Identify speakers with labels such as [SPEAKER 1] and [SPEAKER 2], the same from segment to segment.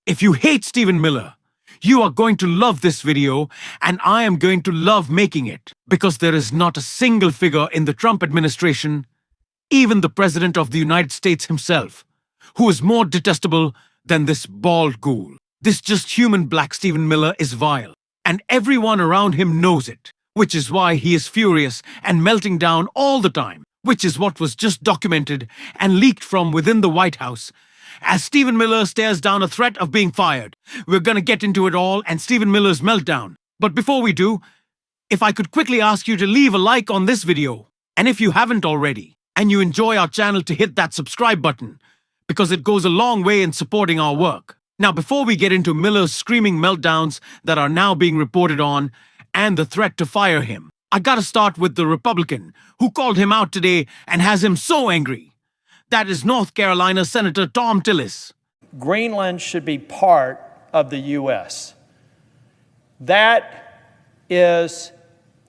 [SPEAKER 1] If you hate Stephen Miller, you are going to love this video, and I am going to love making it, because there is not a single figure in the Trump administration, even the President of the United States himself, who is more detestable than this bald ghoul. This just human black Stephen Miller is vile, and everyone around him knows it, which is why he is furious and melting down all the time, which is what was just documented and leaked from within the White House. As Stephen Miller stares down a threat of being fired, we're gonna get into it all and Stephen Miller's meltdown. But before we do, if I could quickly ask you to leave a like on this video, and if you haven't already, and you enjoy our channel, to hit that subscribe button, because it goes a long way in supporting our work. Now, before we get into Miller's screaming meltdowns that are now being reported on, and the threat to fire him, I gotta start with the Republican who called him out today and has him so angry. That is North Carolina Senator Tom Tillis.
[SPEAKER 2] Greenland should be part of the U.S. That is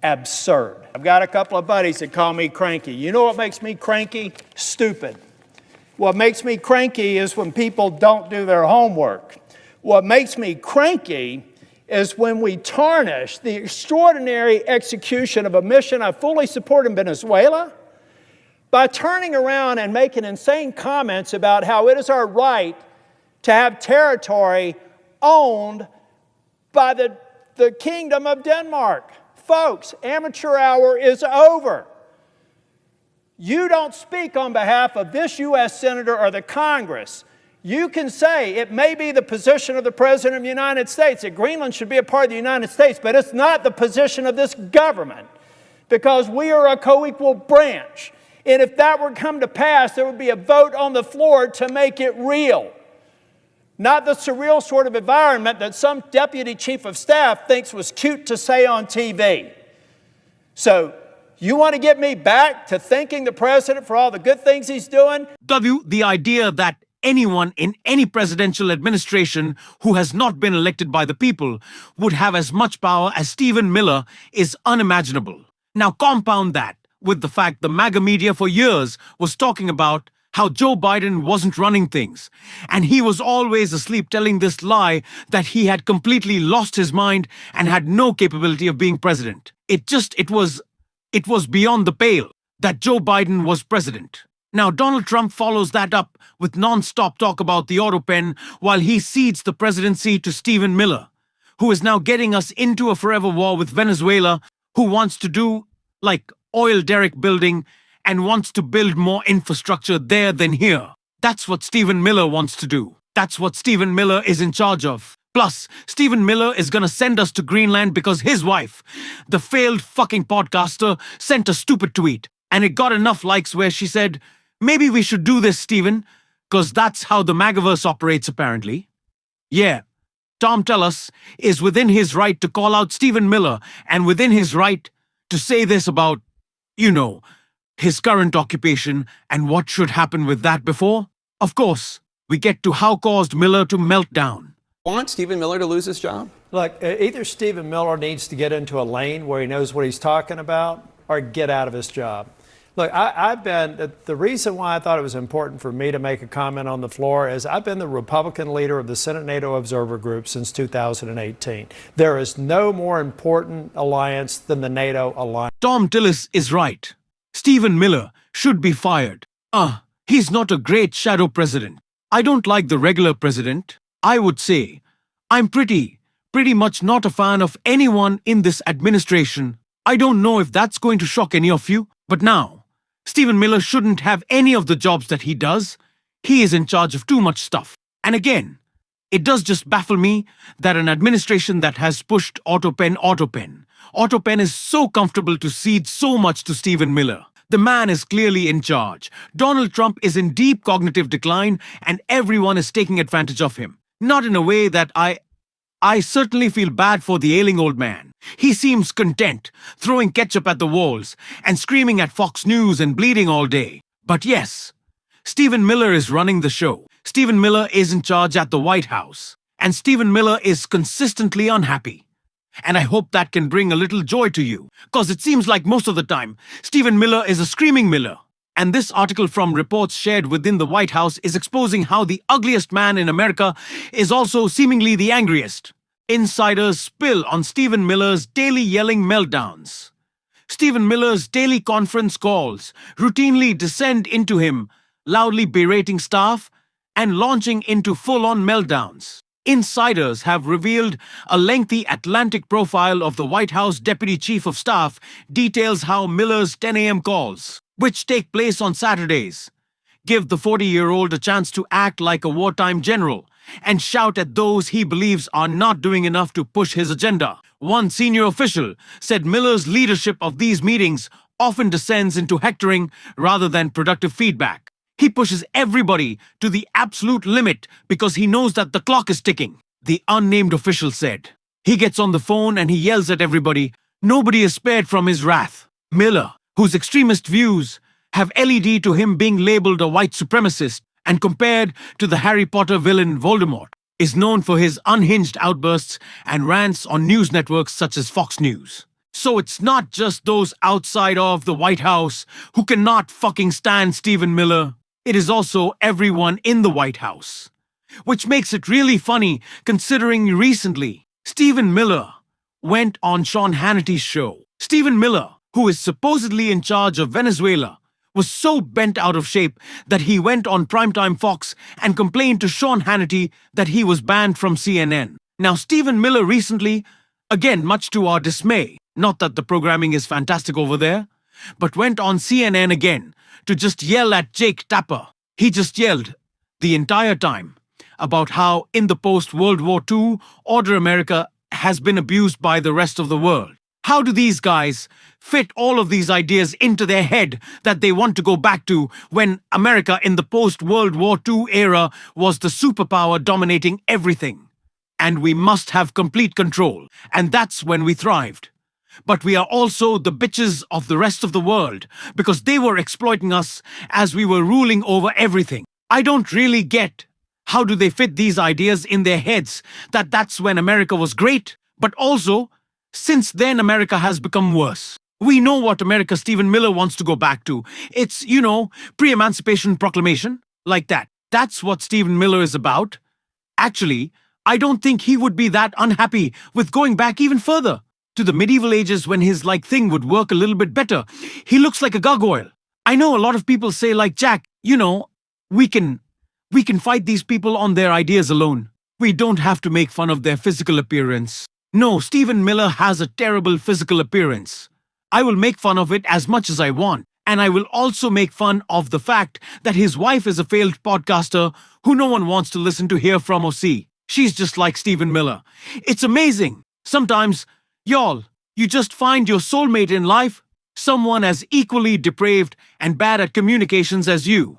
[SPEAKER 2] absurd. I've got a couple of buddies that call me cranky. You know what makes me cranky? Stupid. What makes me cranky is when people don't do their homework. What makes me cranky is when we tarnish the extraordinary execution of a mission I fully support in Venezuela by turning around and making insane comments about how it is our right to have territory owned by the Kingdom of Denmark. Folks, amateur hour is over. You don't speak on behalf of this U.S. Senator or the Congress. You can say it may be the position of the President of the United States that Greenland should be a part of the United States, but it's not the position of this government, because we are a co-equal branch. And if that were to come to pass, there would be a vote on the floor to make it real. Not the surreal sort of environment that some deputy chief of staff thinks was cute to say on TV. So, you want to get me back to thanking the president for all the good things he's doing?
[SPEAKER 1] The idea that anyone in any presidential administration who has not been elected by the people would have as much power as Stephen Miller is unimaginable. Now compound that with the fact the MAGA media for years was talking about how Joe Biden wasn't running things, and he was always asleep telling this lie that he had completely lost his mind and had no capability of being president. It was beyond the pale that Joe Biden was president. Now, Donald Trump follows that up with non-stop talk about the auto pen while he cedes the presidency to Stephen Miller, who is now getting us into a forever war with Venezuela, who wants to do like oil derrick building and wants to build more infrastructure there than here. That's what Stephen Miller wants to do. That's what Stephen Miller is in charge of. Plus, Stephen Miller is gonna send us to Greenland because his wife, the failed fucking podcaster, sent a stupid tweet, and it got enough likes where she said, "Maybe we should do this, Stephen, because that's how the MAGAverse operates apparently." Yeah, Tom Tillis is within his right to call out Stephen Miller and within his right to say this about, his current occupation and what should happen with that before. Of course, we get to how caused Miller to melt down.
[SPEAKER 3] Want Stephen Miller to lose his job?
[SPEAKER 2] Look, either Stephen Miller needs to get into a lane where he knows what he's talking about or get out of his job. Look, the reason why I thought it was important for me to make a comment on the floor is I've been the Republican leader of the Senate NATO Observer Group since 2018. There is no more important alliance than the NATO alliance.
[SPEAKER 1] Tom Tillis is right. Stephen Miller should be fired. He's not a great shadow president. I don't like the regular president. I would say I'm pretty much not a fan of anyone in this administration. I don't know if that's going to shock any of you, but now, Stephen Miller shouldn't have any of the jobs that he does. He is in charge of too much stuff. And again, it does just baffle me that an administration that has pushed autopen is so comfortable to cede so much to Stephen Miller. The man is clearly in charge. Donald Trump is in deep cognitive decline, and everyone is taking advantage of him. Not in a way that I certainly feel bad for the ailing old man. He seems content, throwing ketchup at the walls and screaming at Fox News and bleeding all day. But yes, Stephen Miller is running the show. Stephen Miller is in charge at the White House. And Stephen Miller is consistently unhappy. And I hope that can bring a little joy to you, because it seems like most of the time, Stephen Miller is a screaming Miller. And this article from reports shared within the White House is exposing how the ugliest man in America is also seemingly the angriest. Insiders spill on Stephen Miller's daily yelling meltdowns. Stephen Miller's daily conference calls routinely descend into him, loudly berating staff and launching into full-on meltdowns. Insiders have revealed a lengthy Atlantic profile of the White House Deputy Chief of Staff details how Miller's 10 a.m. calls, which take place on Saturdays, give the 40-year-old a chance to act like a wartime general and shout at those he believes are not doing enough to push his agenda. One senior official said Miller's leadership of these meetings often descends into hectoring rather than productive feedback. He pushes everybody to the absolute limit because he knows that the clock is ticking, the unnamed official said. He gets on the phone and he yells at everybody. Nobody is spared from his wrath. Miller, whose extremist views have led to him being labeled a white supremacist and compared to the Harry Potter villain Voldemort, is known for his unhinged outbursts and rants on news networks such as Fox News. So it's not just those outside of the White House who cannot fucking stand Stephen Miller. It is also everyone in the White House. Which makes it really funny considering recently Stephen Miller went on Sean Hannity's show. Stephen Miller, who is supposedly in charge of Venezuela, was so bent out of shape that he went on primetime Fox and complained to Sean Hannity that he was banned from CNN. Now, Stephen Miller recently, again much to our dismay, not that the programming is fantastic over there, but went on CNN again to just yell at Jake Tapper. He just yelled the entire time about how in the post-World War II order America has been abused by the rest of the world. How do these guys fit all of these ideas into their head that they want to go back to when America in the post-World War II era was the superpower dominating everything? And we must have complete control, and that's when we thrived. But we are also the bitches of the rest of the world because they were exploiting us as we were ruling over everything. I don't really get how do they fit these ideas in their heads that that's when America was great, but also since then, America has become worse. We know what America Stephen Miller wants to go back to. It's, pre-emancipation proclamation, like that. That's what Stephen Miller is about. Actually, I don't think he would be that unhappy with going back even further to the medieval ages when his thing would work a little bit better. He looks like a gargoyle. I know a lot of people say Jack, we can fight these people on their ideas alone. We don't have to make fun of their physical appearance. No, Stephen Miller has a terrible physical appearance. I will make fun of it as much as I want. And I will also make fun of the fact that his wife is a failed podcaster who no one wants to listen to, hear from, or see. She's just like Stephen Miller. It's amazing. Sometimes, y'all, you just find your soulmate in life, someone as equally depraved and bad at communications as you.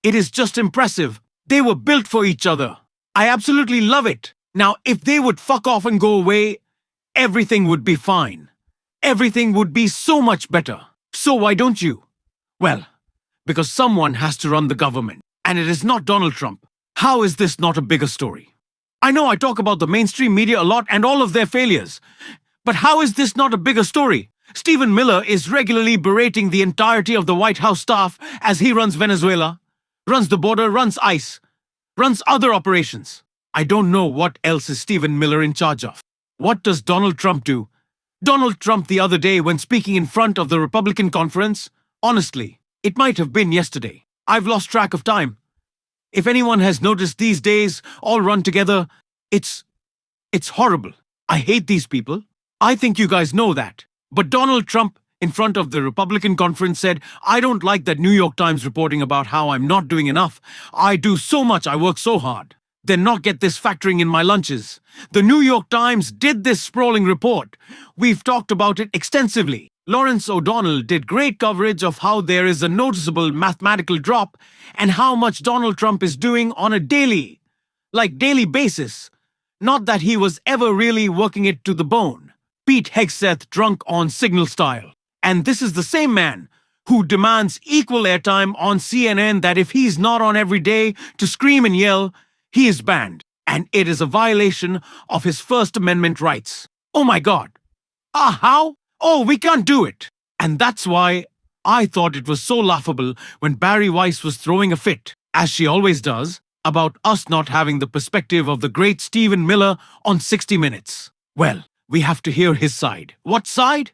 [SPEAKER 1] It is just impressive. They were built for each other. I absolutely love it. Now, if they would fuck off and go away, everything would be fine. Everything would be so much better. So why don't you? Well, because someone has to run the government, and it is not Donald Trump. How is this not a bigger story? I know I talk about the mainstream media a lot and all of their failures, but how is this not a bigger story? Stephen Miller is regularly berating the entirety of the White House staff as he runs Venezuela, runs the border, runs ICE, runs other operations. I don't know what else is Stephen Miller in charge of. What does Donald Trump do? Donald Trump the other day when speaking in front of the Republican conference, honestly, it might have been yesterday. I've lost track of time. If anyone has noticed these days all run together, it's horrible. I hate these people. I think you guys know that. But Donald Trump in front of the Republican conference said, I don't like that New York Times reporting about how I'm not doing enough. I do so much, I work so hard. Then not get this factoring in my lunches. The New York Times did this sprawling report. We've talked about it extensively. Lawrence O'Donnell did great coverage of how there is a noticeable mathematical drop and how much Donald Trump is doing on a daily basis. Not that he was ever really working it to the bone. Pete Hegseth drunk on Signal style. And this is the same man who demands equal airtime on CNN that if he's not on every day to scream and yell, he is banned, and it is a violation of his First Amendment rights. Oh my God. How? Oh, we can't do it. And that's why I thought it was so laughable when Barry Weiss was throwing a fit, as she always does, about us not having the perspective of the great Stephen Miller on 60 Minutes. Well, we have to hear his side. What side?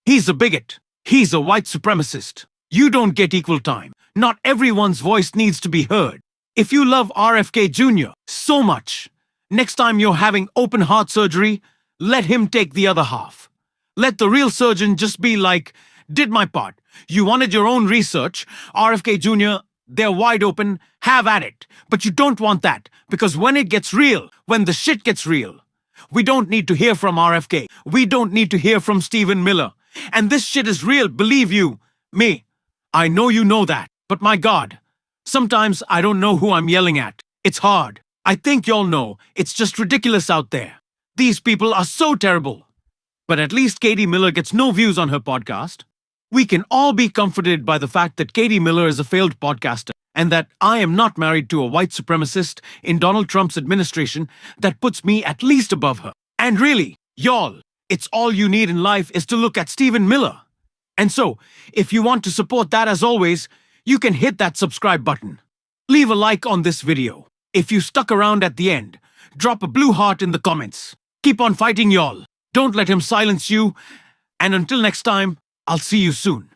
[SPEAKER 1] He's a bigot. He's a white supremacist. You don't get equal time. Not everyone's voice needs to be heard. If you love RFK Jr. so much, next time you're having open heart surgery, let him take the other half. Let the real surgeon just be like, did my part. You wanted your own research. RFK Jr., they're wide open, have at it. But you don't want that, because when it gets real, when the shit gets real, we don't need to hear from RFK. We don't need to hear from Stephen Miller. And this shit is real, believe you. Me. I know you know that. But my God, sometimes I don't know who I'm yelling at. It's hard. I think y'all know. It's just ridiculous out there. These people are so terrible. But at least Katie Miller gets no views on her podcast. We can all be comforted by the fact that Katie Miller is a failed podcaster and that I am not married to a white supremacist in Donald Trump's administration that puts me at least above her. And really, y'all, it's all you need in life is to look at Stephen Miller. And so, if you want to support that as always, you can hit that subscribe button. Leave a like on this video. If you stuck around at the end, drop a blue heart in the comments. Keep on fighting, y'all. Don't let him silence you. And until next time, I'll see you soon.